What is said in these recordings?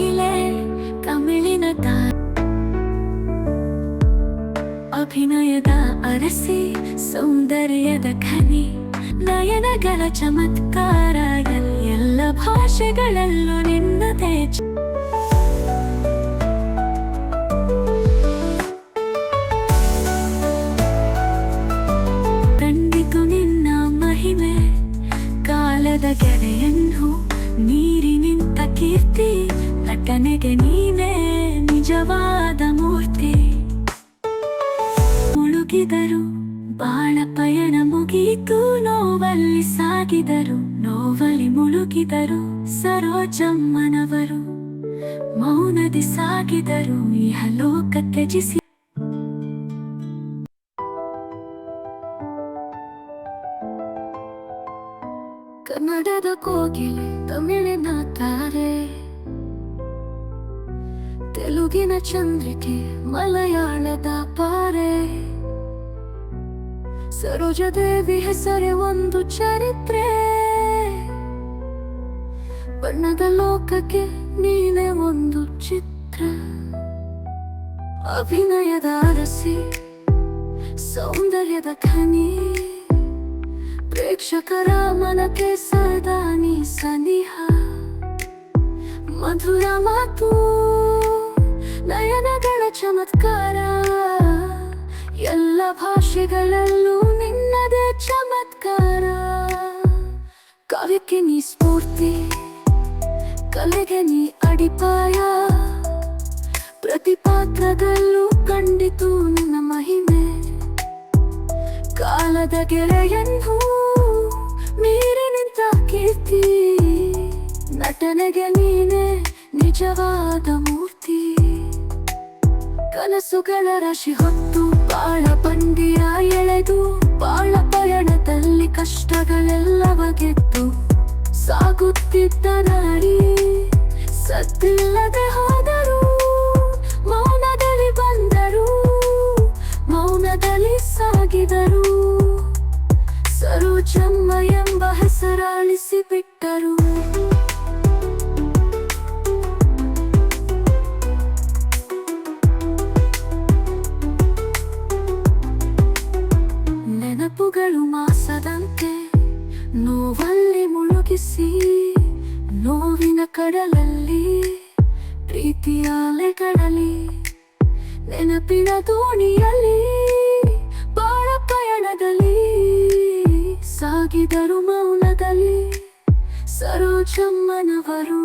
ಕೋಗಿಲೆ ತಮಿಳಿನ ಅಭಿನಯದ ಅರಸಿ ಸೌಂದರ್ಯದ ಖನಿ ನಯನಗಳ ಚಮತ್ಕಾರ ಎಲ್ಲ ಭಾಷೆಗಳಲ್ಲೂ ನಿನ್ನದೇ ಕಂಡಿತು ನಿನ್ನ ಮಹಿಮೆ ಕಾಲದ ಗೆರೆಯನ್ನು ನೀರಿ ನಿಂತ ಕೀರ್ತಿ ನಟನೆಗೆ ನೀನೇ ನಿಜವಾದ ಮೂರ್ತಿ ಮುಳುಗಿದರು ಬಾಳ ಪಯಣ ಮುಗಿಯಿತು ನೋವಲ್ಲಿ ಸಾಗಿದರು ನೋವಲ್ಲಿ ಮುಳುಗಿದರು ಸರೋಜಮ್ಮನವರು ಮೌನದಿ ಸಾಗಿದರು ಇಹಲೋಕ ತ್ಯಜಿಸಿ ಕನ್ನಡದ ಕೋಗಿಲೆ ತಮಿಳಿನ ತಾರೆ ತೆಲುಗಿನ ಚಂದ್ರಿಕೆ ಮಲಯಾಳದ ಪಾರೆ ಸರೋಜದೇವಿ ಹೆಸರೇ ಒಂದು ಚರಿತ್ರೆ ಬಣ್ಣದ ಲೋಕಕ್ಕೆ ನೀನೇ ಒಂದು ಚಿತ್ರ ಅಭಿನಯದ ಅರಸಿ ಸೌಂದರ್ಯದ ಖನಿ ಪ್ರೇಕ್ಷಕರ ಮನಕ್ಕೆ ಸದಾ ನೀ ಸನಿಹ ಮಧುರ ಮಾತು ನಯನಗಳ ಚಮತ್ಕಾರ ಎಲ್ಲ ಭಾಷೆಗಳಲ್ಲೂ ನಿನ್ನದೇ ಚಮತ್ಕಾರ ಕಾವ್ಯಕ್ಕೆ ನೀ ಸ್ಫೂರ್ತಿ ಕಲೆಗೆ ನೀ ಅಡಿಪಾಯ ಪ್ರತಿ ಪಾತ್ರದಲ್ಲೂ ಕಂಡಿತು ನಿನ್ನ ಮಹಿಮೆ ಕಾಲದ ಗೆರೆಯನ್ನು ಮೀರಿ ನಿಂತ ಕೀರ್ತಿ ನಟನೆಗೆ ನೀನೇ ನಿಜವಾದ ಮೂರ್ತಿ ಕನಸುಗಳ ರಾಶಿ ಹೊತ್ತು ಬಾಳ ಬಂಡಿಯ ಎಳೆದು ಬಾಳ ಪಯಣದಲ್ಲಿ ಕಷ್ಟಗಳೆಲ್ಲವ ಗೆದ್ದು ಸಾಗುತ್ತಿದ್ದ ನಾಡಿ ಸದ್ದಿಲ್ಲದೆ ಹೋದರು ಮೌನದಲ್ಲಿ ಬಂದರು ಮೌನದಲ್ಲಿ ಸಾಗಿದರು ಸರೋಜಮ್ಮ ಎಂಬ ಹೆಸರಾಳಿಸಿ ಬಿಟ್ಟರು ನೆನಪುಗಳು ಮಾಸದಂತೆ ನೋವಲ್ಲಿ ಮುಳುಗಿಸಿ ನೋವಿನ ಕಡಲಲ್ಲಿ ಪ್ರೀತಿಯ ಅಲೆಗಳಲ್ಲಿ ನೆನಪಿನ ದೋಣಿಯಲ್ಲಿ ಬಾಳ ಪಯಣದಲ್ಲಿ ಸಾಗಿದರು ಮೌನದಲ್ಲಿ ಸರೋಜಮ್ಮನವರು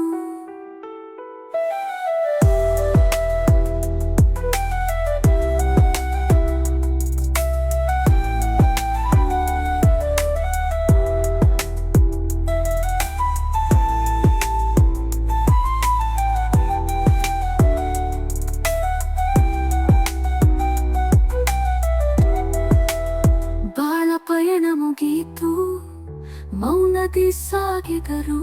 ಪಯಣ ಮುಗಿಯಿತು ಮೌನದಿ ಸಾಗಿದರು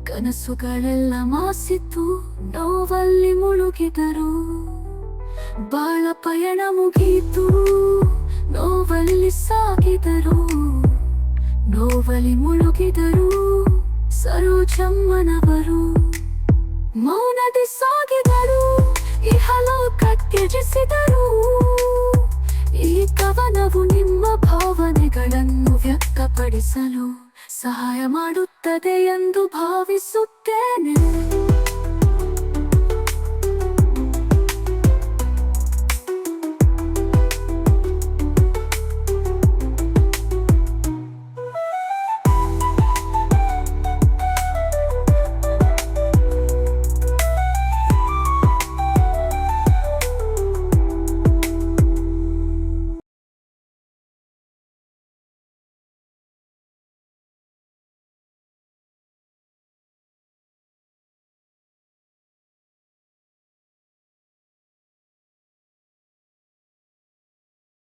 ಕನಸುಗಳೆಲ್ಲ ಮಾಸಿತು ನೋವಲ್ಲಿ ಮುಳುಗಿದರು ಬಾಳ ಪಯಣ ಮುಗಿಯಿತು ನೋವಲ್ಲಿ ಸಾಗಿದರು ನೋವಲ್ಲಿ ಮುಳುಗಿದರು ಸರೋಜಮ್ಮನವರು ಮೌನದಿ ಸಾಗಿದರು ಇಹಲೋಕ ತ್ಯಜಿಸಿದರು ಈ ಕವನವು ನಿಮ್ಮ ಭಾವನೆಗಳನ್ನು ವ್ಯಕ್ತಪಡಿಸಲು ಸಹಾಯ ಮಾಡುತ್ತದೆ ಎಂದು ಭಾವಿಸುತ್ತೇನೆ.